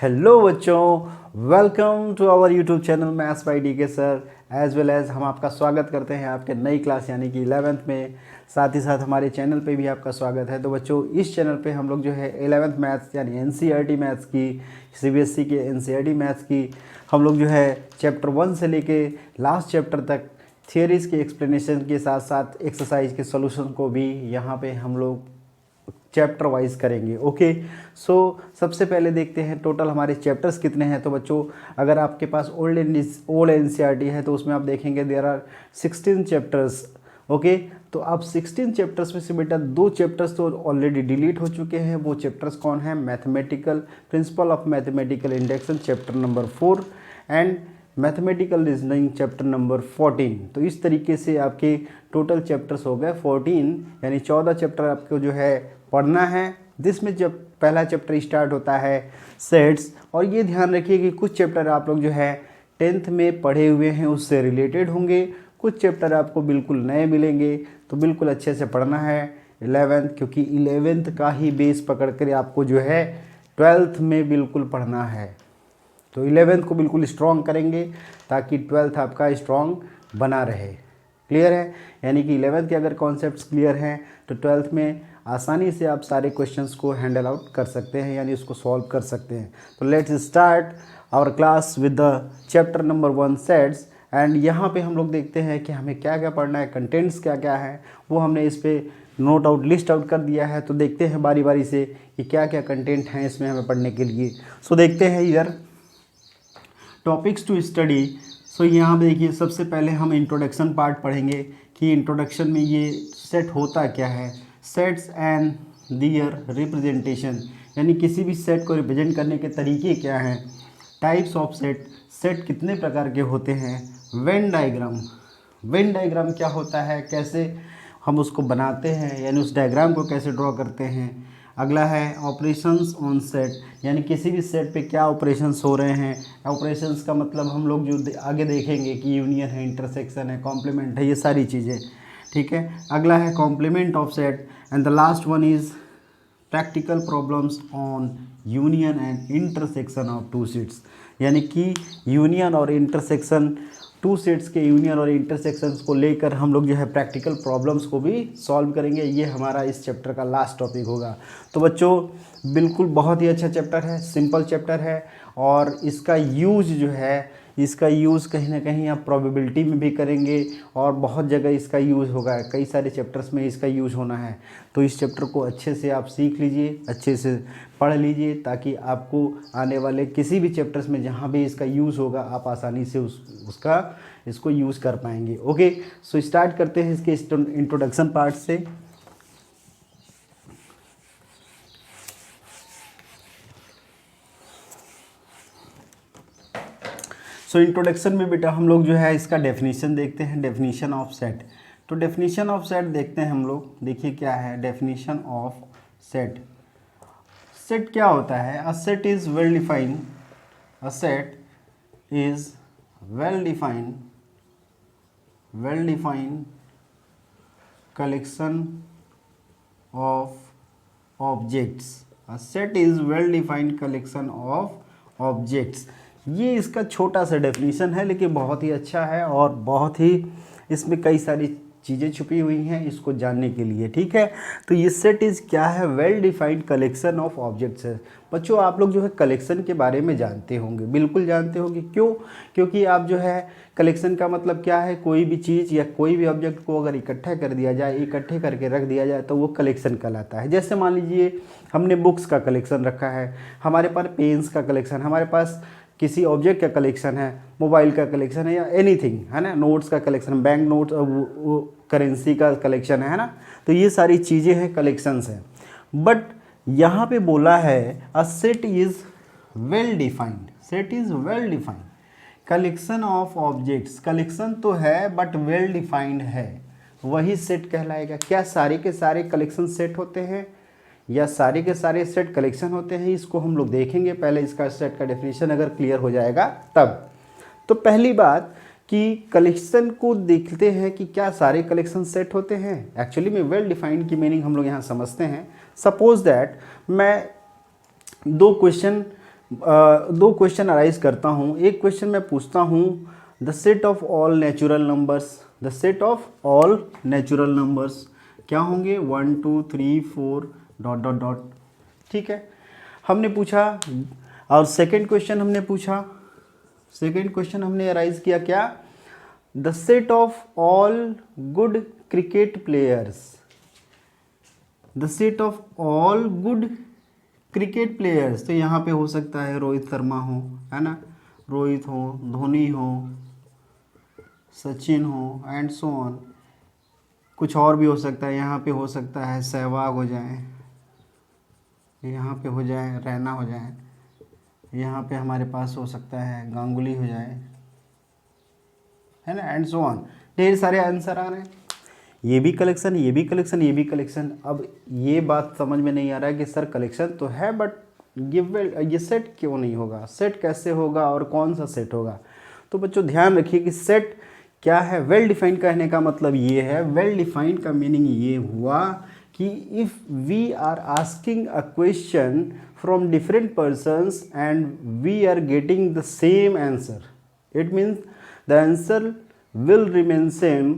Hello बच्चों, welcome to our YouTube channel maths by D K sir. As well as हम आपका स्वागत करते हैं आपके नई क्लास यानी कि 11th में। साथ ही साथ हमारे चैनल पे भी आपका स्वागत है। तो बच्चों, इस चैनल पे हम लोग जो है 11th मैथ्स यानी एनसीईआरटी मैथ्स की, सीबीएसई के एनसीईआरटी मैथ्स की हम लोग जो है चैप्टर 1 से लेके लास्ट चैप्टर तक थियरीज़ के एक्सप्लेनेशन के साथ साथ एक्सरसाइज के सॉल्यूशन को भी यहाँ पे हम लोग चैप्टर वाइज करेंगे। ओके, सो सबसे पहले देखते हैं टोटल हमारे चैप्टर्स कितने हैं। तो बच्चों, अगर आपके पास ओल्ड एनसीईआरटी है तो उसमें आप देखेंगे देयर आर 16 चैप्टर्स। ओके, तो अब 16 चैप्टर्स में से बेटा 2 चैप्टर्स तो ऑलरेडी डिलीट हो चुके हैं। वो चैप्टर्स कौन है? Mathematical principle of mathematical induction chapter number 4 and mathematical reasoning chapter number 14। तो इस तरीके से आपके टोटल चैप्टर्स हो गए 14, यानी 14 चैप्टर आपको जो है पढ़ना है। जिसमें जब पहला चैप्टर स्टार्ट होता है सेट्स, और ये ध्यान रखिए कि कुछ चैप्टर आप लोग जो है 10th में पढ़े हुए हैं उससे रिलेटेड होंगे, कुछ चैप्टर आपको बिल्कुल नए मिलेंगे। तो बिल्कुल अच्छे से पढ़ना है 11th, क्योंकि 11th का ही बेस पकड़ कर आपको जो है 12th में बिल्कुल पढ़ना है। तो 11th को बिल्कुल स्ट्रॉन्ग करेंगे ताकि 12th आपका स्ट्रॉन्ग बना रहे। क्लियर है? यानी कि 11th के अगर कॉन्सेप्ट्स क्लियर हैं तो 12th में आसानी से आप सारे क्वेश्चंस को हैंडल आउट कर सकते हैं, यानी उसको सॉल्व कर सकते हैं। तो let's start our class with the chapter number 1 sets. And यहाँ पे हम लोग देखते हैं कि हमें क्या क्या पढ़ना है, कंटेंट्स क्या क्या है, वो हमने इस पर नोट आउट लिस्ट आउट कर दिया है। तो देखते हैं बारी बारी से कि क्या क्या कंटेंट हैं इसमें हमें पढ़ने के लिए। सो देखते हैं इधर टॉपिक्स टू स्टडी। सो यहाँ पे देखिए, सबसे पहले हम इंट्रोडक्शन पार्ट पढ़ेंगे कि इंट्रोडक्शन में ये सेट होता क्या है। सेट्स एंड दियर रिप्रेजेंटेशन, यानी किसी भी सेट को रिप्रेजेंट करने के तरीके क्या हैं। टाइप्स ऑफ सेट, सेट कितने प्रकार के होते हैं। वेन डायग्राम, वेन डायग्राम क्या होता है, कैसे हम उसको बनाते हैं, यानी उस डायग्राम को कैसे ड्रॉ करते हैं। अगला है ऑपरेशंस ऑन सेट, यानी किसी भी सेट पे क्या ऑपरेशंस हो रहे हैं। ऑपरेशंस का मतलब हम लोग जो आगे देखेंगे कि यूनियन है, इंटरसेक्शन है, कॉम्प्लीमेंट है, ये सारी चीज़ें। ठीक है, अगला है complement of set and the last one is practical problems on union and intersection of two sets, यानी कि यूनियन और इंटरसेक्शन, टू सेट्स के यूनियन और इंटरसेक्शंस को लेकर हम लोग जो है प्रैक्टिकल प्रॉब्लम्स को भी सॉल्व करेंगे। ये हमारा इस चैप्टर का लास्ट टॉपिक होगा। तो बच्चों, बिल्कुल बहुत ही अच्छा चैप्टर है, सिंपल चैप्टर है, और इसका यूज जो है, इसका यूज़ कहीं ना कहीं आप प्रोबेबिलिटी में भी करेंगे और बहुत जगह इसका यूज़ होगा। कई सारे चैप्टर्स में इसका यूज़ होना है। तो इस चैप्टर को अच्छे से आप सीख लीजिए, अच्छे से पढ़ लीजिए, ताकि आपको आने वाले किसी भी चैप्टर्स में जहाँ भी इसका यूज़ होगा आप आसानी से इसको यूज़ कर पाएंगे। ओके, सो स्टार्ट करते हैं इसके इंट्रोडक्शन पार्ट से। सो इंट्रोडक्शन में बेटा हम लोग जो है इसका डेफिनेशन देखते हैं, डेफिनेशन ऑफ सेट। तो डेफिनेशन ऑफ सेट देखते हैं हम लोग। देखिए क्या है डेफिनेशन ऑफ सेट। सेट क्या होता है? A set is well defined, a set is well defined collection of objects. A set is well defined collection of objects. ये इसका छोटा सा डेफिनेशन है, लेकिन बहुत ही अच्छा है और बहुत ही इसमें कई सारी चीज़ें छुपी हुई हैं इसको जानने के लिए। ठीक है, तो ये सेट इज़ क्या है? Well defined collection of objects है। बच्चों, आप लोग जो है कलेक्शन के बारे में जानते होंगे, बिल्कुल जानते होंगे। क्यों? क्योंकि आप जो है कलेक्शन का मतलब क्या है, कोई भी चीज़ या कोई भी ऑब्जेक्ट को अगर इकट्ठा कर दिया जाए, इकट्ठे करके रख दिया जाए, तो वो कलेक्शन कहलाता है। जैसे मान लीजिए हमने बुक्स का कलेक्शन रखा है, हमारे पास पेन्स का कलेक्शन, हमारे पास किसी ऑब्जेक्ट का कलेक्शन है, मोबाइल का कलेक्शन है, या एनीथिंग है ना, नोट्स का कलेक्शन, बैंक नोट्स, वो करेंसी का कलेक्शन है ना। तो ये सारी चीज़ें हैं, कलेक्शंस हैं। बट यहाँ पे बोला है अ set is well defined, set is well defined collection of objects. Collection तो है बट वेल डिफाइंड है, वही सेट कहलाएगा। क्या सारे के सारे कलेक्शन सेट होते हैं या सारे के सारे सेट कलेक्शन होते हैं? इसको हम लोग देखेंगे। पहले इसका सेट का डेफिनेशन अगर क्लियर हो जाएगा तब। तो पहली बात कि कलेक्शन को देखते हैं कि क्या सारे कलेक्शन सेट होते हैं। एक्चुअली में वेल डिफाइंड की मीनिंग हम लोग यहाँ समझते हैं। सपोज दैट मैं 2 क्वेश्चन दो क्वेश्चन अराइज करता हूँ। एक क्वेश्चन मैं पूछता हूँ the set of all natural numbers, the set of all natural numbers क्या होंगे, 1 2 3 4 डॉट डॉट डॉट। ठीक है, हमने पूछा। और सेकंड क्वेश्चन हमने पूछा, सेकंड क्वेश्चन हमने अराइज किया क्या, the set of all good cricket players, the set of all good cricket players. तो यहाँ पे हो सकता है रोहित शर्मा हो, है ना, रोहित हो, धोनी हो, सचिन हो एंड सो ऑन। कुछ और भी हो सकता है, यहाँ पे हो सकता है सहवाग हो जाए, यहाँ पे हो जाए रैना हो जाए, यहाँ पे हमारे पास हो सकता है गांगुली हो जाए, है ना, एंड सो ऑन। ढेर सारे आंसर आ रहे हैं, ये भी कलेक्शन, ये भी कलेक्शन, ये भी कलेक्शन। अब ये बात समझ में नहीं आ रहा है कि सर कलेक्शन तो है बट ये सेट क्यों नहीं होगा, सेट कैसे होगा और कौन सा सेट होगा। तो बच्चों ध्यान रखिए कि सेट क्या है। वेल डिफाइंड कहने का मतलब ये है, वेल डिफाइंड का मीनिंग ये हुआ कि if we are asking a question from different persons and we are getting the same answer, it means the answer will remain same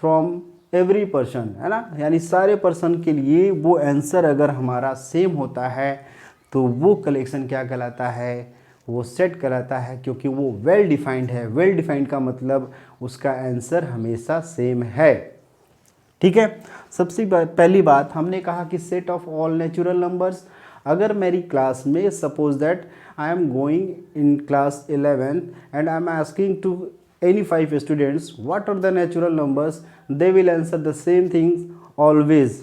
from every person, है ना, यानी सारे पर्सन के लिए वो आंसर अगर हमारा सेम होता है तो वो कलेक्शन क्या कहलाता है, वो सेट कहलाता है, क्योंकि वो वेल डिफाइंड है। वेल डिफाइंड का मतलब उसका आंसर हमेशा सेम है। ठीक है, सबसे पहली बात हमने कहा कि set of all natural numbers. अगर मेरी क्लास में suppose that I am going in class 11 and I am asking to any 5 students what are the natural numbers, they will answer the same things always.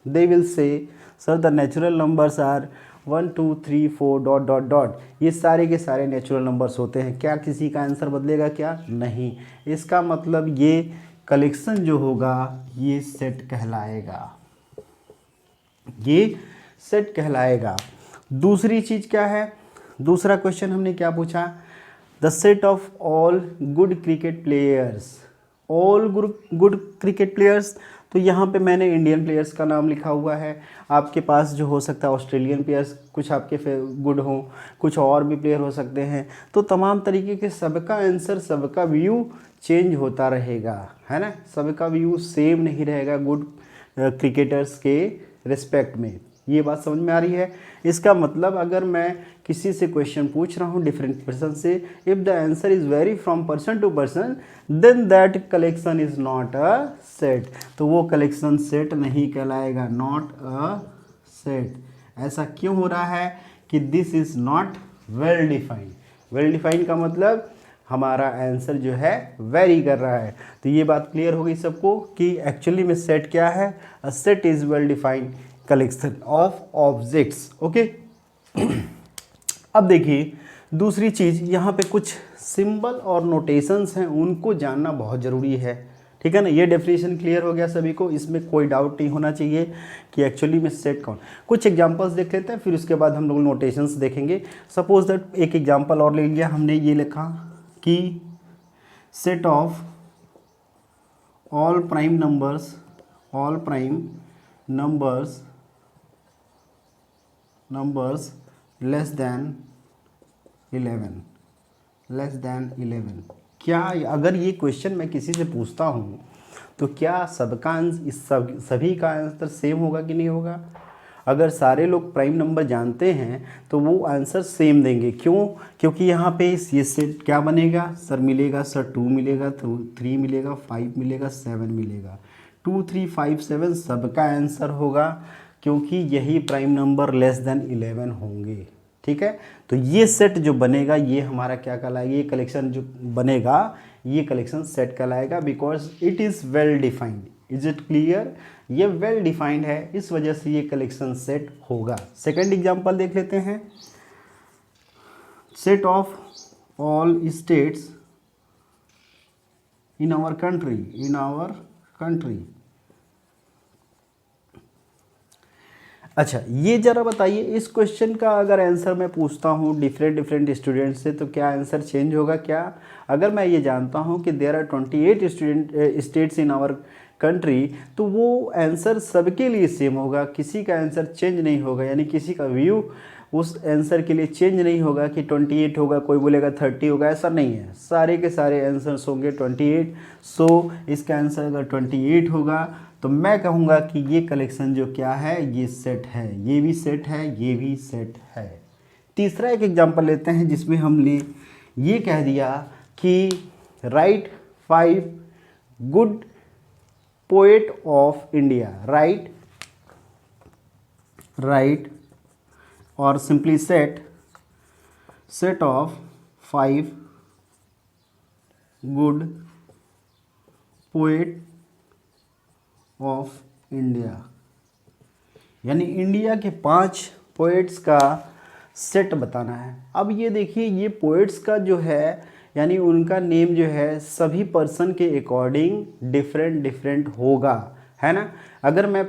They will say sir the natural numbers are 1 2 3 4 dot dot dot. ये सारे के सारे natural numbers होते हैं। क्या किसी का answer बदलेगा क्या, नहीं। इसका मतलब ये कलेक्शन जो होगा ये सेट कहलाएगा, ये सेट कहलाएगा। दूसरी चीज़ क्या है, दूसरा क्वेश्चन हमने क्या पूछा, the set of all good cricket players, all good cricket players. तो यहाँ पे मैंने इंडियन प्लेयर्स का नाम लिखा हुआ है, आपके पास जो हो सकता है ऑस्ट्रेलियन प्लेयर्स कुछ आपके गुड हों, कुछ और भी प्लेयर हो सकते हैं। तो तमाम तरीके के सबका आंसर, सबका व्यू चेंज होता रहेगा, है ना, सबका व्यू सेम नहीं रहेगा गुड क्रिकेटर्स के रिस्पेक्ट में। ये बात समझ में आ रही है। इसका मतलब अगर मैं किसी से क्वेश्चन पूछ रहा हूँ डिफरेंट पर्सन से, if the answer is vary from person to person then that collection is not a set. तो वो कलेक्शन सेट नहीं कहलाएगा, नॉट अ सेट। ऐसा क्यों हो रहा है कि this is not well defined. Well defined का मतलब हमारा आंसर जो है वेरी कर रहा है। तो ये बात क्लियर हो गई सबको कि एक्चुअली में सेट क्या है, अ set is well defined collection of objects. Okay, अब देखिए दूसरी चीज़, यहाँ पे कुछ सिंबल और नोटेशंस हैं, उनको जानना बहुत ज़रूरी है। ठीक है ना, ये डेफिनेशन क्लियर हो गया सभी को, इसमें कोई डाउट नहीं होना चाहिए कि एक्चुअली में सेट कौन। कुछ एग्जांपल्स देख लेते हैं, फिर उसके बाद हम लोग नोटेशंस देखेंगे। सपोज दैट एक एग्जांपल और ले लिया हमने, ये लिखा कि set of all prime numbers, all prime numbers less than 11। क्या अगर ये क्वेश्चन मैं किसी से पूछता हूँ तो क्या सबका सभी का आंसर सेम होगा कि नहीं होगा। अगर सारे लोग प्राइम नंबर जानते हैं तो वो आंसर सेम देंगे। क्यों, क्योंकि यहाँ पे ये सेट क्या बनेगा, सर मिलेगा, सर 2 मिलेगा, 3 मिलेगा, 5 मिलेगा, 7 मिलेगा। 2 3 5 7 सबका आंसर होगा, क्योंकि यही प्राइम नंबर लेस देन 11 होंगे। ठीक है, तो ये सेट जो बनेगा ये हमारा क्या कहलाएगा, ये कलेक्शन जो बनेगा ये कलेक्शन सेट कहलाएगा, because it is well defined. Is it clear, ये वेल डिफाइंड है, इस वजह से ये कलेक्शन सेट होगा। सेकंड एग्जांपल देख लेते हैं, set of all states in our country. अच्छा, ये जरा बताइए, इस क्वेश्चन का अगर आंसर मैं पूछता हूँ डिफरेंट स्टूडेंट से तो क्या आंसर चेंज होगा क्या। अगर मैं ये जानता हूँ कि there are 28 states in our country, तो वो आंसर सबके लिए सेम होगा, किसी का आंसर चेंज नहीं होगा, यानी किसी का व्यू उस आंसर के लिए चेंज नहीं होगा कि 28 होगा, कोई बोलेगा 30 होगा, ऐसा नहीं है। सारे के सारे आंसर्स होंगे 28। सो इसका आंसर अगर 28 होगा तो मैं कहूँगा कि ये कलेक्शन जो क्या है, ये सेट है, ये भी सेट है, ये भी सेट है। तीसरा एक एग्जांपल लेते हैं जिसमें हमने ये कह दिया कि right 5 good poet of India. Right और simply set of 5 good poet of India, यानी इंडिया के 5 पोएट्स का सेट बताना है। अब ये देखिए, ये पोएट्स का जो है यानी उनका नेम जो है सभी पर्सन के अकॉर्डिंग डिफरेंट होगा, है ना। अगर मैं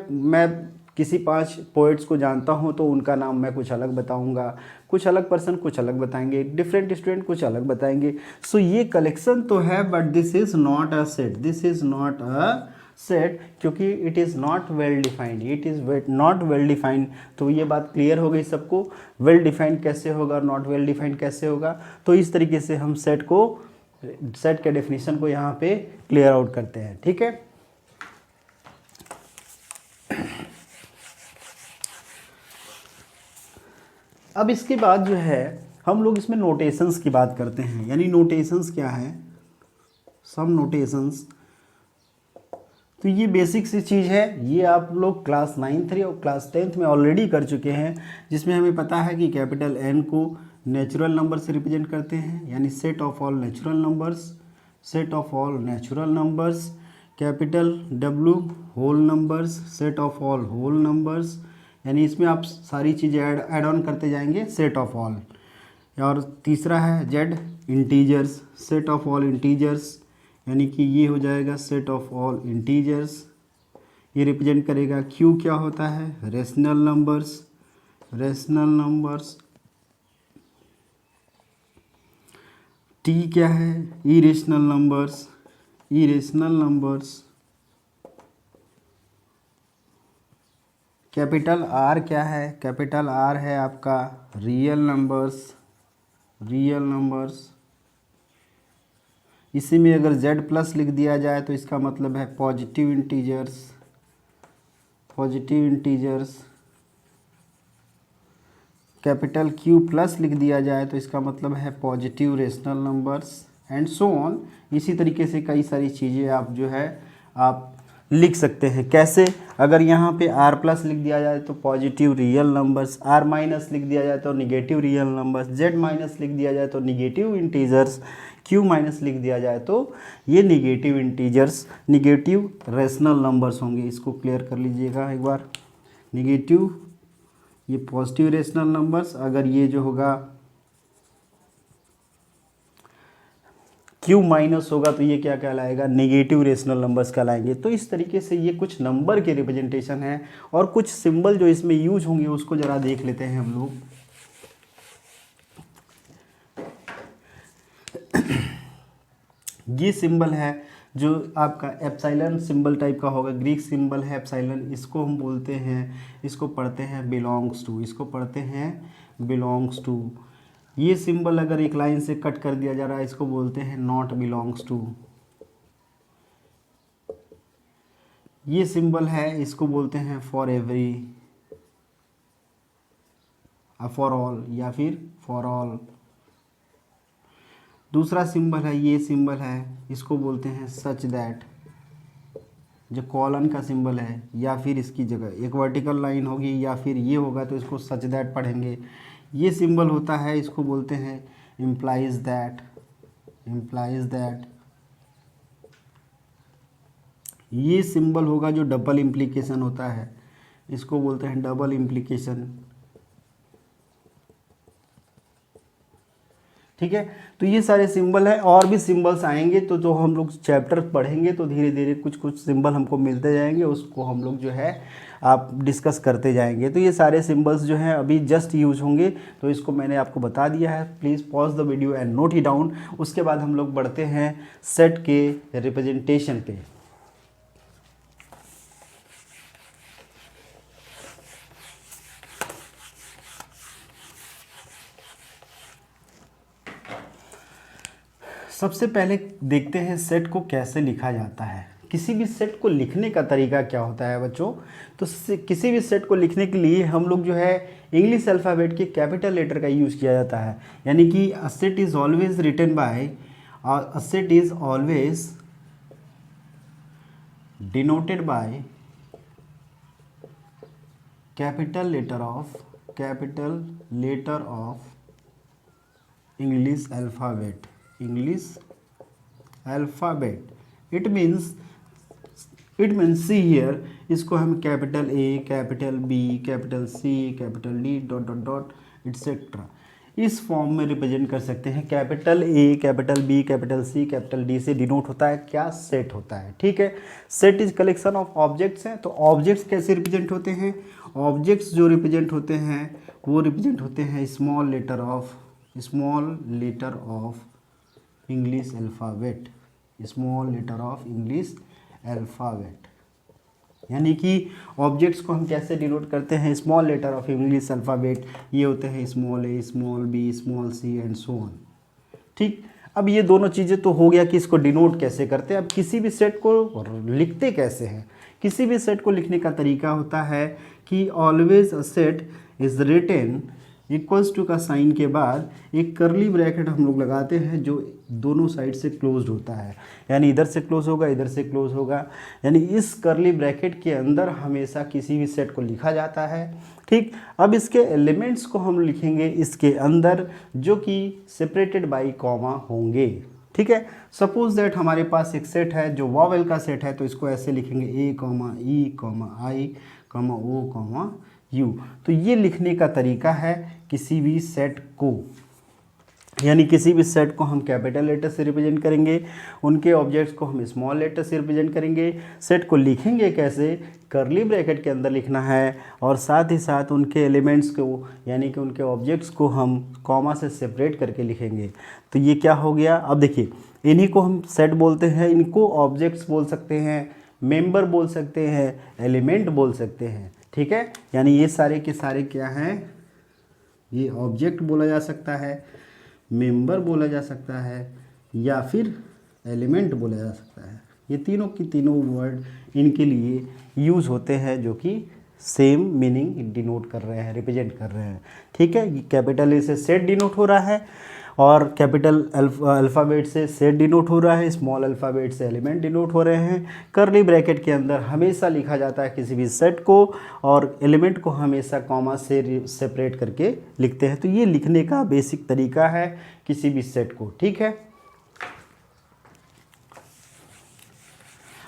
किसी 5 पोएट्स को जानता हूँ तो उनका नाम मैं कुछ अलग बताऊँगा, कुछ अलग पर्सन कुछ अलग बताएंगे, डिफरेंट स्टूडेंट कुछ अलग बताएंगे। सो ये कलेक्शन तो है but this is not a set, this is not a set, क्योंकि it is not well defined, it is not well defined. तो ये बात क्लियर हो गई सबको, वेल डिफाइंड कैसे होगा और नॉट वेल डिफाइंड कैसे होगा। तो इस तरीके से हम सेट के डेफिनेशन को यहाँ पे क्लियर आउट करते हैं, ठीक है। अब इसके बाद जो है हम लोग इसमें नोटेशंस की बात करते हैं, यानी नोटेशंस क्या है, सम नोटेशंस। तो ये बेसिक सी चीज़ है, ये आप लोग क्लास 9th और क्लास 10th में ऑलरेडी कर चुके हैं, जिसमें हमें पता है कि कैपिटल N को नेचुरल नंबर से रिप्रेजेंट करते हैं, यानी set of all natural numbers, set of all natural numbers. Capital W whole numbers, set of all whole numbers, यानी इसमें आप सारी चीज़ें ऐड ऑन करते जाएंगे, सेट ऑफ ऑल। और तीसरा है Z integers, set of all integers, यानी कि ये हो जाएगा सेट ऑफ ऑल इंटीजर्स। ये रिप्रेजेंट करेगा Q क्या होता है, rational numbers, rational numbers. T क्या है, irrational numbers, irrational numbers. Capital R क्या है, कैपिटल R है आपका रियल नंबर्स, रियल नंबर्स। इसी में अगर Z+ लिख दिया जाए तो इसका मतलब है positive integers, positive integers. Capital Q+ लिख दिया जाए तो इसका मतलब है positive rational numbers, and so on. इसी तरीके से कई सारी चीज़ें आप जो है आप लिख सकते हैं। कैसे, अगर यहाँ पे R+ लिख दिया जाए तो पॉजिटिव रियल नंबर्स, R- लिख दिया जाए तो निगेटिव रियल नंबर्स, Z- लिख दिया जाए तो निगेटिव इंटीजर्स, Q- लिख दिया जाए तो ये negative integers, negative rational numbers होंगे। इसको क्लियर कर लीजिएगा एक बार। निगेटिव, ये पॉजिटिव रेशनल नंबर्स। अगर ये जो होगा Q- होगा तो ये क्या कहलाएगा, नेगेटिव रेशनल नंबर्स कहलाएंगे। तो इस तरीके से ये कुछ नंबर के रिप्रेजेंटेशन है, और कुछ सिंबल जो इसमें यूज होंगे उसको ज़रा देख लेते हैं हम लोग। ये सिंबल है जो आपका एप्सिलॉन सिंबल टाइप का होगा, ग्रीक सिंबल है एप्सिलॉन, इसको हम बोलते हैं, इसको पढ़ते हैं बिलोंग्स टू, इसको पढ़ते हैं बिलोंग्स टू। ये सिंबल अगर एक लाइन से कट कर दिया जा रहा है इसको बोलते हैं नॉट बिलोंग्स टू। ये सिंबल है, इसको बोलते हैं फॉर एवरी, फॉर ऑल या फिर फॉर ऑल। दूसरा सिंबल है, ये सिंबल है, इसको बोलते हैं सच दैट, जो कॉलन का सिंबल है, या फिर इसकी जगह एक वर्टिकल लाइन होगी या फिर ये होगा तो इसको सच दैट पढ़ेंगे। ये सिंबल होता है, इसको बोलते हैं इम्प्लाइज दैट, इम्प्लाइज दैट। ये सिंबल होगा जो डबल इम्प्लीकेशन होता है, इसको बोलते हैं डबल इम्प्लीकेशन। ठीक है, तो ये सारे सिंबल है, और भी सिंबल्स आएंगे तो जो हम लोग चैप्टर पढ़ेंगे तो धीरे धीरे कुछ कुछ सिंबल हमको मिलते जाएंगे, उसको हम लोग जो है आप डिस्कस करते जाएंगे। तो ये सारे सिंबल्स जो हैं अभी जस्ट यूज होंगे, तो इसको मैंने आपको बता दिया है। Please pause the video and note he down. उसके बाद हम लोग बढ़ते हैं सेट के रिप्रेजेंटेशन पे। सबसे पहले देखते हैं सेट को कैसे लिखा जाता है। किसी भी सेट को लिखने का तरीका क्या होता है बच्चों, तो किसी भी सेट को लिखने के लिए हम लोग जो है इंग्लिश अल्फ़ाबेट के कैपिटल लेटर का यूज़ किया जाता है। यानी कि a set is always written by, a set is always denoted by capital letter of English alphabet. It means see here, इसको हम capital A, capital B, capital C, capital D dot dot dot etcetera इस form में represent कर सकते हैं। Capital A, capital B, capital C, capital D से denote होता है क्या, सेट होता है। ठीक है, set is collection of objects हैं। तो ऑब्जेक्ट्स कैसे रिप्रेजेंट होते हैं, ऑब्जेक्ट्स जो रिप्रेजेंट होते हैं वो रिप्रेजेंट होते हैं small letter of English alphabet, यानी कि ऑब्जेक्ट्स को हम कैसे डिनोट करते हैं, small letter of English alphabet. ये होते हैं small A, small B, small C and so on. ठीक, अब ये दोनों चीज़ें तो हो गया कि इसको डिनोट कैसे करते हैं। अब किसी भी सेट को लिखते कैसे हैं, किसी भी सेट को लिखने का तरीका होता है कि always a set is written equals to का साइन के बाद एक करली ब्रैकेट हम लोग लगाते हैं जो दोनों साइड से क्लोज्ड होता है, यानी इधर से क्लोज होगा, इधर से क्लोज होगा। यानी इस करली ब्रैकेट के अंदर हमेशा किसी भी सेट को लिखा जाता है। ठीक, अब इसके एलिमेंट्स को हम लिखेंगे इसके अंदर जो कि सेपरेटेड बाई कॉमा होंगे। ठीक है, सपोज दैट हमारे पास एक सेट है जो वॉवेल का सेट है, तो इसको ऐसे लिखेंगे A comma E comma I comma O comma U. तो ये लिखने का तरीका है किसी भी सेट को, यानी किसी भी सेट को हम कैपिटल लेटर से रिप्रेजेंट करेंगे, उनके ऑब्जेक्ट्स को हम स्मॉल लेटर से रिप्रेजेंट करेंगे। सेट को लिखेंगे कैसे, करली ब्रैकेट के अंदर लिखना है, और साथ ही साथ उनके एलिमेंट्स को यानी कि उनके ऑब्जेक्ट्स को हम कॉमा से सेपरेट करके लिखेंगे। तो ये क्या हो गया, अब देखिए इन्हीं को हम सेट बोलते हैं, इनको ऑब्जेक्ट्स बोल सकते हैं, मेंबर बोल सकते हैं, एलिमेंट बोल सकते हैं। ठीक है, यानी ये सारे के सारे क्या हैं, ये ऑब्जेक्ट बोला जा सकता है, मेंबर बोला जा सकता है, या फिर एलिमेंट बोला जा सकता है। ये तीनों की तीनों वर्ड इनके लिए यूज़ होते हैं जो कि सेम मीनिंग डिनोट कर रहे हैं, रिप्रेजेंट कर रहे हैं। ठीक है, कैपिटल ए से सेट डिनोट हो रहा है, और कैपिटल अल्फ़ाबेट से सेट डिनोट हो रहा है, स्मॉल अल्फ़ाबेट से एलिमेंट डिनोट हो रहे हैं। करली ब्रैकेट के अंदर हमेशा लिखा जाता है किसी भी सेट को, और एलिमेंट को हमेशा कॉमा से सेपरेट करके लिखते हैं। तो ये लिखने का बेसिक तरीका है किसी भी सेट को। ठीक है,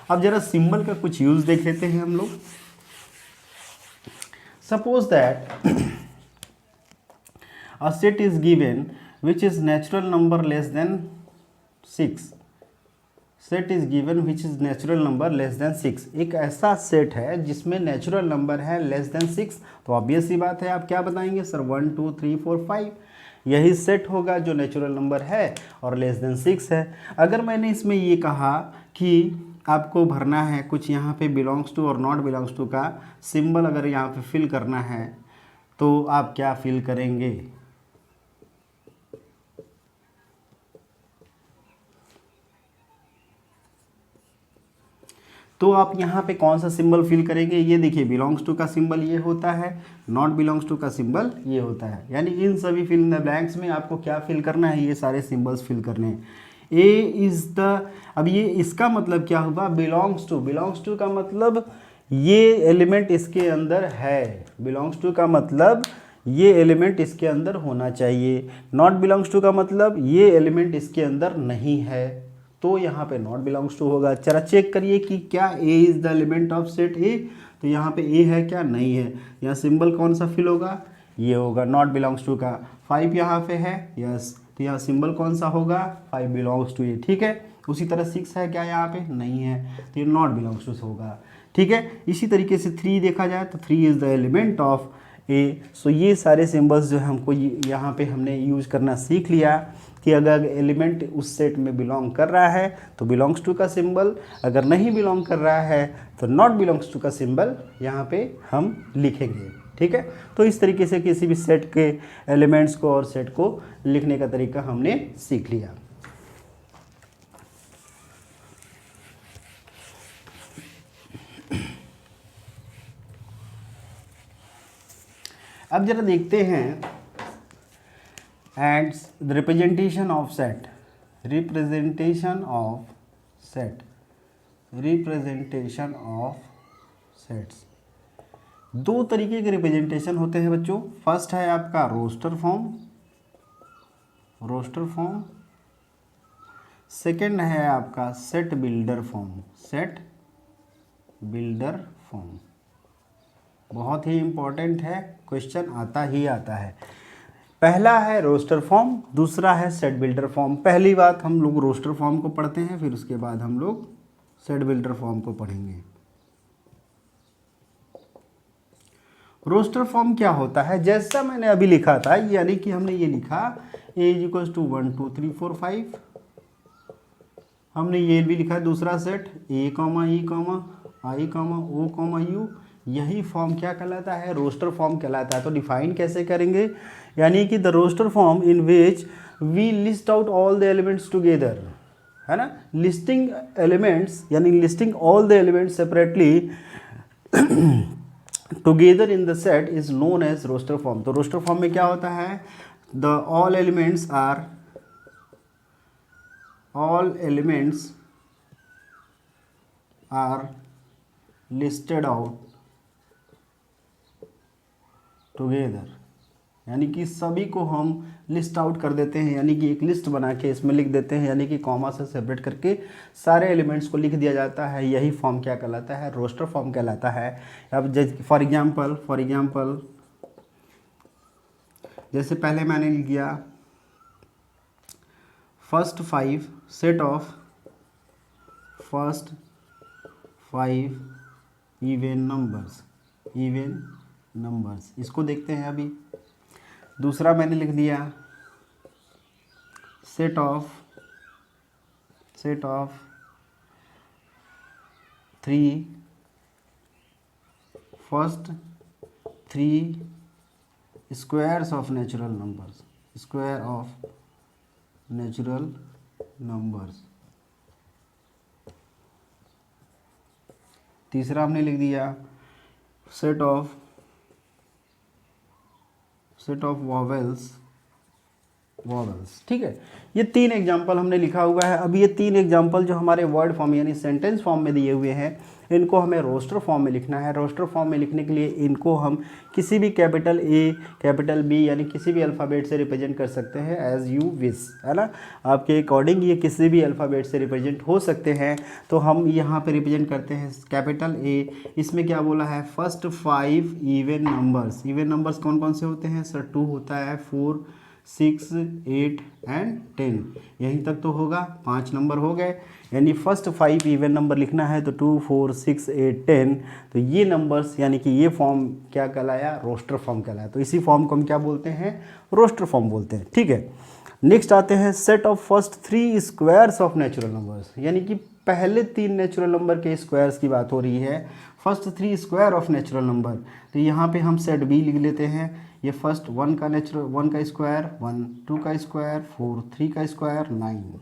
अब जरा सिंबल का कुछ यूज़ देख लेते हैं हम लोग। Suppose that a set is given which is natural number less than 6, set is given which is natural number less than 6। एक ऐसा सेट है जिसमें नेचुरल नंबर है लेस देन 6, तो ऑब्वियस सी बात है आप क्या बताएंगे सर 1 2 3 4 5 यही सेट होगा जो नेचुरल नंबर है और लेस देन 6 है। अगर मैंने इसमें ये कहा कि आपको भरना है कुछ यहाँ पे बिलोंग्स टू और नॉट बिलोंग्स टू का सिंबल, अगर यहाँ पे फिल करना है तो आप क्या फिल करेंगे, तो आप यहाँ पे कौन सा सिंबल फिल करेंगे। ये देखिए बिलोंग्स टू का सिंबल ये होता है, नॉट बिलोंग्स टू का सिंबल ये होता है। यानी इन सभी फिल इन द ब्लैंक्स में आपको क्या फिल करना है, ये सारे सिंबल्स फिल करने हैं। ए इज़ द, अब ये इसका मतलब क्या हुआ, बिलोंग्स टू का मतलब ये एलिमेंट इसके अंदर है, बिलोंग्स टू का मतलब ये एलिमेंट इसके अंदर होना चाहिए, नॉट बिलोंग्स टू का मतलब ये एलिमेंट इसके अंदर नहीं है, तो यहाँ पे नॉट बिलोंग्स टू होगा। जरा चेक करिए कि क्या A is the element of set ए, तो यहाँ पे ए है क्या, नहीं है। यहाँ सिंबल कौन सा फिल होगा, ये होगा नॉट बिलोंग्स टू का। 5 यहाँ पे है, यस, तो यहाँ सिंबल कौन सा होगा, 5 बिलोंग्स टू ए। ठीक है, उसी तरह 6 है क्या यहाँ पे, नहीं है, तो ये नॉट बिलोंग्स टू होगा। ठीक है, इसी तरीके से 3 देखा जाए तो 3 इज़ द एलिमेंट ऑफ ए। सो ये सारे सिंबल्स जो है हमको यहाँ पे हमने यूज करना सीख लिया कि अगर एलिमेंट उस सेट में बिलोंग कर रहा है तो बिलोंग्स टू का सिंबल, अगर नहीं बिलोंग कर रहा है तो नॉट बिलोंग्स टू का सिंबल यहाँ पे हम लिखेंगे। ठीक है, तो इस तरीके से किसी भी सेट के एलिमेंट्स को और सेट को लिखने का तरीका हमने सीख लिया। अब जरा देखते हैं and the representation of set, representation of set, representation of sets. दो तरीके के रिप्रेजेंटेशन होते हैं बच्चों। फर्स्ट है आपका roster form, roster form. Second है आपका set builder form, set builder form. बहुत ही इंपॉर्टेंट है, क्वेश्चन आता ही आता है। पहला है रोस्टर फॉर्म, दूसरा है सेट बिल्डर फॉर्म। पहली बात हम लोग रोस्टर फॉर्म को पढ़ते हैं, फिर उसके बाद हम लोग सेट बिल्डर फॉर्म को पढ़ेंगे। रोस्टर फॉर्म क्या होता है, जैसा मैंने अभी लिखा था, यानी कि हमने ये लिखा ए इज इक्वल टू 1 2 3 4 5। हमने ये भी लिखा है दूसरा set A comma E comma I comma O comma U. यही फॉर्म क्या कहलाता है, रोस्टर फॉर्म कहलाता है। तो डिफाइन कैसे करेंगे, यानी कि the roster form in which we list out all the elements together, है ना। लिस्टिंग एलिमेंट्स यानी listing all the elements separately together in the set is known as roster form. तो रोस्टर फॉर्म में क्या होता है, the all elements are listed out together, यानी कि सभी को हम लिस्ट आउट कर देते हैं, यानी कि एक लिस्ट बना के इसमें लिख देते हैं, यानी कि कॉमा से सेपरेट करके सारे एलिमेंट्स को लिख दिया जाता है। यही फॉर्म क्या कहलाता है, रोस्टर फॉर्म कहलाता है। अब फॉर एग्जांपल जैसे पहले मैंने लिख दिया first 5 set of first 5 even numbers, इसको देखते हैं अभी। दूसरा मैंने लिख दिया set of 3 first 3 squares of natural numbers, square of natural numbers. तीसरा हमने लिख दिया सेट ऑफ वॉवेल्स, ठीक है। ये 3 एग्जाम्पल हमने लिखा हुआ है। अब ये 3 एग्जाम्पल जो हमारे वर्ड फॉर्म यानी सेंटेंस फॉर्म में दिए हुए हैं, इनको हमें रोस्टर फॉर्म में लिखना है। रोस्टर फॉर्म में लिखने के लिए इनको हम किसी भी कैपिटल ए कैपिटल बी यानी किसी भी अल्फ़ाबेट से रिप्रेजेंट कर सकते हैं एज यू विश, है ना। आपके अकॉर्डिंग ये किसी भी अल्फ़ाबेट से रिप्रेजेंट हो सकते हैं। तो हम यहाँ पे रिप्रेजेंट करते हैं कैपिटल ए। इसमें क्या बोला है, फर्स्ट 5 इवन नंबर्स कौन कौन से होते हैं सर, 2 होता है, 4 6 8 एंड 10, यहीं तक तो होगा, 5 नंबर हो गए। यानी फर्स्ट 5 इवन नंबर लिखना है तो 2 4 6 8 10। तो ये नंबर्स यानी कि ये फॉर्म क्या कहलाया, रोस्टर फॉर्म कहलाया। तो इसी फॉर्म को हम क्या बोलते हैं, रोस्टर फॉर्म बोलते हैं, ठीक है। नेक्स्ट आते हैं set of first 3 squares of natural numbers, यानी कि पहले 3 नेचुरल नंबर के स्क्वायर्स की बात हो रही है। First 3 square of natural number, तो यहाँ पे हम सेट बी लिख लेते हैं। ये फर्स्ट 1 का स्क्वायर, 1 2 का स्क्वायर, 4 3 का स्क्वायर, 9,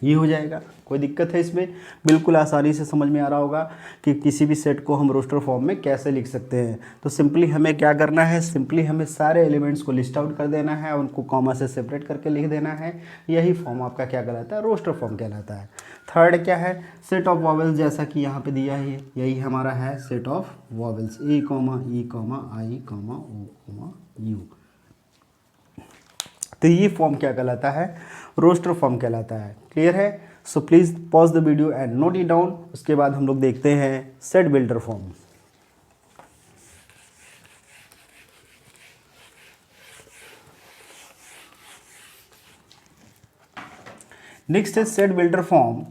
ये हो जाएगा। कोई दिक्कत है इसमें, बिल्कुल आसानी से समझ में आ रहा होगा कि किसी भी सेट को हम रोस्टर फॉर्म में कैसे लिख सकते हैं। तो सिंपली हमें क्या करना है, सिंपली हमें सारे एलिमेंट्स को लिस्ट आउट कर देना है, उनको कॉमा से सेपरेट करके लिख देना है। यही फॉर्म आपका क्या कहलाता है, रोस्टर फॉर्म कहलाता है। थर्ड क्या है, सेट ऑफ वॉवेल्स, जैसा कि यहाँ पे दिया है, यही हमारा है set of vowels, A comma E comma I comma O comma U. तो ये फॉर्म क्या कहलाता है, रोस्टर फॉर्म कहलाता है। क्लियर है। So please pause the video and note it down. उसके बाद हम लोग देखते हैं सेट बिल्डर फॉर्म। नेक्स्ट है set builder form.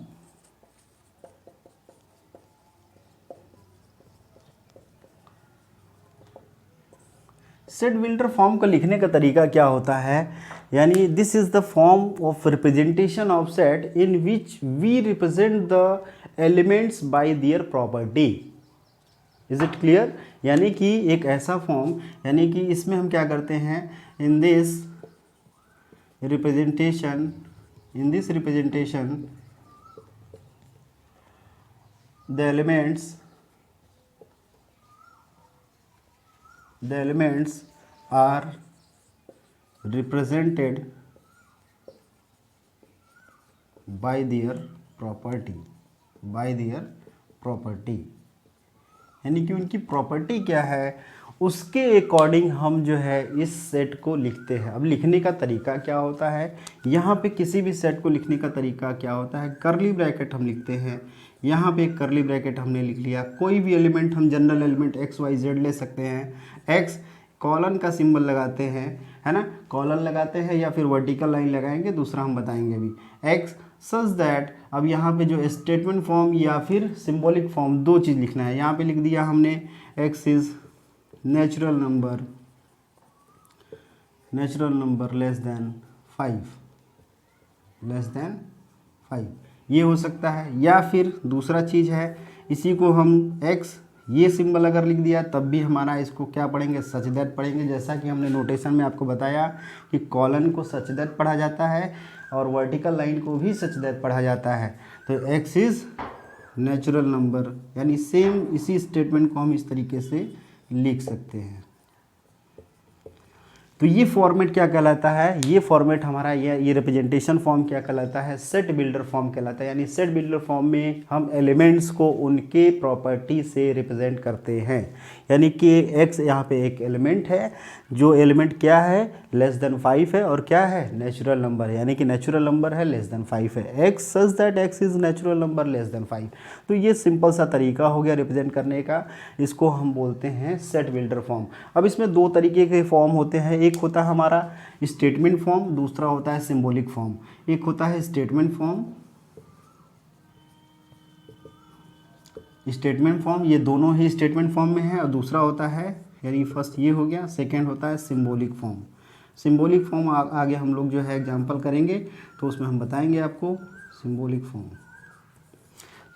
Set builder form को लिखने का तरीका क्या होता है, यानी this is the form of representation of set in which we represent the elements by their property. Is it clear. यानी कि एक ऐसा फॉर्म, यानी कि इसमें हम क्या करते हैं, in this representation the elements are represented by their property, यानी कि उनकी प्रॉपर्टी क्या है उसके अकॉर्डिंग हम जो है इस सेट को लिखते हैं। अब लिखने का तरीका क्या होता है, यहाँ पे किसी भी सेट को लिखने का तरीका क्या होता है, करली ब्रैकेट हम लिखते हैं। यहाँ पे एक करली ब्रैकेट हमने लिख लिया, कोई भी एलिमेंट हम general element X Y Z ले सकते हैं। एक्स कॉलन का सिंबल लगाते हैं, है ना, कॉलन लगाते हैं या फिर वर्टिकल लाइन लगाएंगे, दूसरा हम बताएंगे अभी। एक्स सच दैट, अब यहाँ पे जो स्टेटमेंट फॉर्म या फिर सिंबॉलिक फॉर्म दो चीज़ लिखना है। यहाँ पे लिख दिया हमने x is natural number less than 5, ये हो सकता है। या फिर दूसरा चीज़ है, इसी को हम एक्स ये सिंबल अगर लिख दिया तब भी हमारा इसको क्या पढ़ेंगे, सच दैट पढ़ेंगे। जैसा कि हमने नोटेशन में आपको बताया कि कॉलन को सच दैट पढ़ा जाता है और वर्टिकल लाइन को भी सच दैट पढ़ा जाता है। तो एक्स इज नेचुरल नंबर, यानी सेम इसी स्टेटमेंट को हम इस तरीके से लिख सकते हैं। तो ये फॉर्मेट क्या कहलाता है, ये फॉर्मेट हमारा ये रिप्रेजेंटेशन फॉर्म क्या कहलाता है, सेट बिल्डर फॉर्म कहलाता है। यानी सेट बिल्डर फॉर्म में हम एलिमेंट्स को उनके प्रॉपर्टी से रिप्रेजेंट करते हैं। यानी कि एक्स यहाँ पे एक एलिमेंट है, जो एलिमेंट क्या है, लेस देन 5 है, और क्या है, नेचुरल नंबर है, यानी कि नेचुरल नंबर है, लेस देन 5 है। X such that x is natural number less than 5। तो ये सिंपल सा तरीका हो गया रिप्रेजेंट करने का, इसको हम बोलते हैं सेट बिल्डर फॉर्म। अब इसमें दो तरीके के फॉर्म होते हैं, एक होता है हमारा स्टेटमेंट फॉर्म, दूसरा होता है सिंबॉलिक फॉर्म। एक होता है स्टेटमेंट फॉर्म, ये दोनों ही स्टेटमेंट फॉर्म में है, और दूसरा होता है, यानी फर्स्ट ये हो गया, सेकंड होता है सिंबॉलिक फॉर्म। सिंबॉलिक फॉर्म आगे हम लोग जो है एग्जांपल करेंगे तो उसमें हम बताएंगे आपको सिंबॉलिक फॉर्म।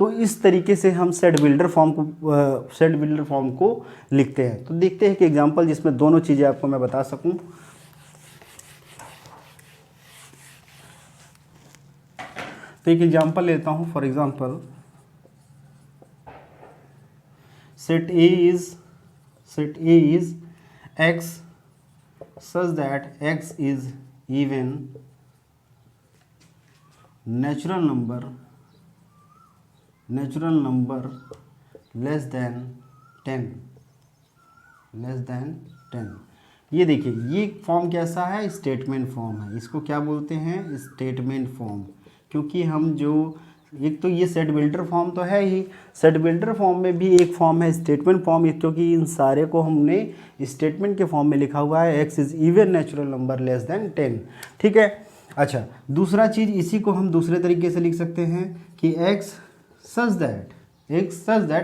तो इस तरीके से हम सेट बिल्डर फॉर्म को लिखते हैं। तो देखते हैं कि एग्जांपल जिसमें दोनों चीज़ें आपको मैं बता सकूं। तो एक एग्जांपल लेता हूं, for example set A is x such that x is even natural number less than 10। ये देखिए, ये फॉर्म कैसा है, स्टेटमेंट फॉर्म है। इसको क्या बोलते हैं, स्टेटमेंट फॉर्म। क्योंकि हम जो एक तो ये सेट बिल्डर फॉर्म तो है ही, सेट बिल्डर फॉर्म में भी एक फॉर्म है स्टेटमेंट फॉर्म, क्योंकि इन सारे को हमने स्टेटमेंट के फॉर्म में लिखा हुआ है, x is even natural number less than 10। ठीक है। अच्छा, दूसरा चीज़, इसी को हम दूसरे तरीके से लिख सकते हैं कि एक्स सच दैट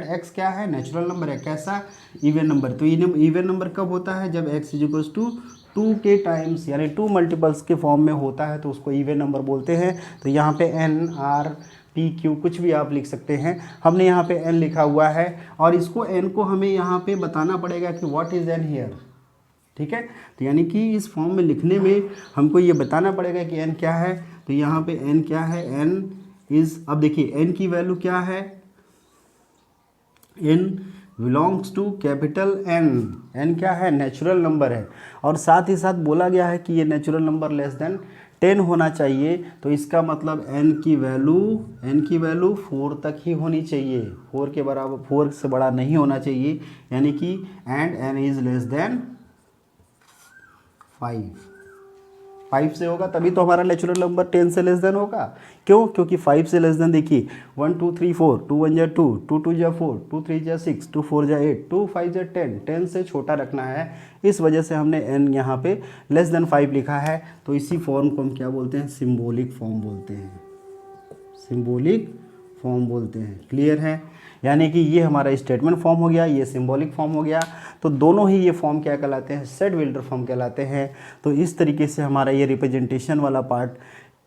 एक्स क्या है, नेचुरल नंबर है। कैसा, इवन नंबर। तो इवन नंबर कब होता है, जब एक्स इज टू 2 के टाइम्स, यानी 2 मल्टीपल्स के फॉर्म में होता है, तो उसको इवन नंबर बोलते हैं। तो यहाँ पे एन आर पी क्यू कुछ भी आप लिख सकते हैं। हमने यहाँ पे एन लिखा हुआ है, और इसको एन को हमें यहाँ पे बताना पड़ेगा कि व्हाट इज एन हियर। ठीक है। तो यानी कि इस फॉर्म में लिखने में हमको ये बताना पड़ेगा कि एन क्या है। तो यहाँ पे एन क्या है, एन इज, अब देखिए एन की वैल्यू क्या है, n belongs to capital N. N क्या है, नेचुरल नंबर है, और साथ ही साथ बोला गया है कि ये नेचुरल नंबर लेस देन 10 होना चाहिए। तो इसका मतलब एन की वैल्यू 4 तक ही होनी चाहिए, 4 के बराबर, 4 से बड़ा नहीं होना चाहिए। यानी कि and n is less than 5 से होगा तभी तो हमारा नेचुरल नंबर 10 से लेस देन होगा। क्यों, क्योंकि 5 से लेस देन, देखिए 1 2 3 4, 2 1 जा 2, 2 2 जा 4, 2 3 जा 6, 2 4 जा 8, 2 5 जा 10 से छोटा रखना है। इस वजह से हमने n यहाँ पे लेस देन 5 लिखा है। तो इसी फॉर्म को हम क्या बोलते हैं, सिंबॉलिक फॉर्म बोलते हैं। क्लियर है। यानी कि ये हमारा स्टेटमेंट फॉर्म हो गया, ये सिंबॉलिक फॉर्म हो गया। तो दोनों ही ये फॉर्म क्या कहलाते हैं, सेट बिल्डर फॉर्म कहलाते हैं। तो इस तरीके से हमारा ये रिप्रेजेंटेशन वाला पार्ट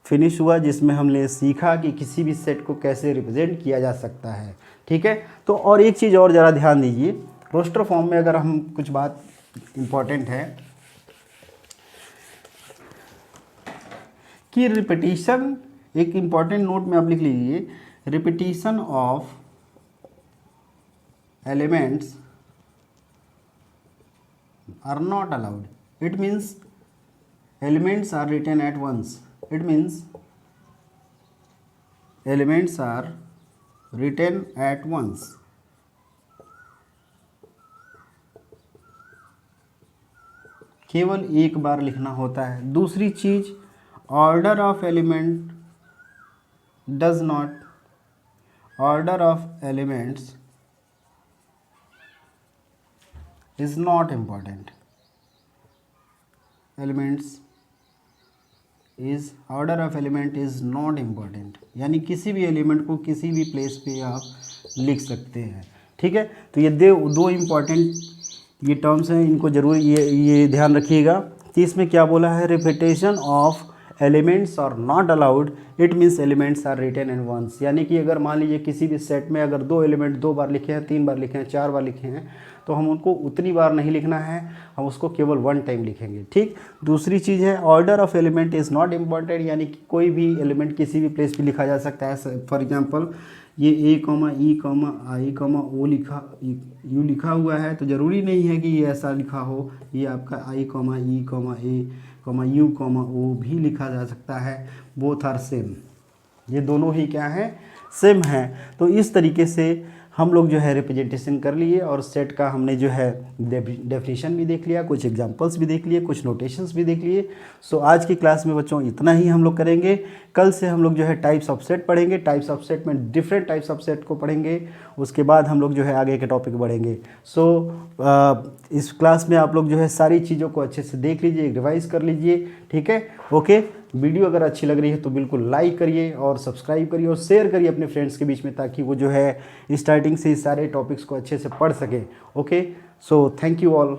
फिनिश हुआ, जिसमें हमने सीखा कि किसी भी सेट को कैसे रिप्रेजेंट किया जा सकता है। ठीक है। तो और एक चीज़ और ज़रा ध्यान दीजिए, रोस्टर फॉर्म में अगर हम कुछ बात इम्पॉर्टेंट है कि रिपीटिशन, एक इम्पॉर्टेंट नोट में आप लिख लीजिए, repetition of elements are not allowed. It means elements are written at once. It means elements are written at once. केवल एक बार लिखना होता है। दूसरी चीज, order of element does not, order of elements is not important. Elements is, order of element is not important, यानी किसी भी एलिमेंट को किसी भी प्लेस पे आप लिख सकते हैं। ठीक है, तो ये दो इम्पॉर्टेंट ये टर्म्स हैं, इनको जरूर ये ध्यान रखिएगा कि इसमें क्या बोला है, repetition of elements are not allowed, it means elements are written in once. यानी कि अगर मान लीजिए किसी भी सेट में अगर दो एलिमेंट 2 बार लिखे हैं, 3 बार लिखे हैं, 4 बार लिखे हैं, तो हम उनको उतनी बार नहीं लिखना है, हम उसको केवल 1 टाइम लिखेंगे। ठीक। दूसरी चीज़ है, order of element is not important, यानी कि कोई भी एलिमेंट किसी भी प्लेस पे लिखा जा सकता है। फॉर एग्जांपल ये A comma E comma I comma O U लिखा हुआ है, तो ज़रूरी नहीं है कि ये ऐसा लिखा हो। ये आपका I comma E comma A comma U comma O भी लिखा जा सकता है। बोथ आर सेम, ये दोनों ही क्या हैं, सेम हैं। तो इस तरीके से हम लोग जो है रिप्रेजेंटेशन कर लिए और सेट का हमने जो है डेफिनेशन भी देख लिया, कुछ एग्जांपल्स भी देख लिए, कुछ नोटेशंस भी देख लिए। सो आज की क्लास में बच्चों इतना ही हम लोग करेंगे। कल से हम लोग जो है टाइप्स ऑफ सेट पढ़ेंगे, टाइप्स ऑफ सेट में डिफरेंट टाइप्स ऑफ सेट को पढ़ेंगे, उसके बाद हम लोग जो है आगे के टॉपिक बढ़ेंगे। इस क्लास में आप लोग जो है सारी चीज़ों को अच्छे से देख लीजिए, रिवाइज कर लीजिए। ठीक है, ओके। वीडियो अगर अच्छी लग रही है तो बिल्कुल लाइक करिए और सब्सक्राइब करिए और शेयर करिए अपने फ्रेंड्स के बीच में, ताकि वो जो है स्टार्टिंग से इस सारे टॉपिक्स को अच्छे से पढ़ सकें। Okay, so thank you all.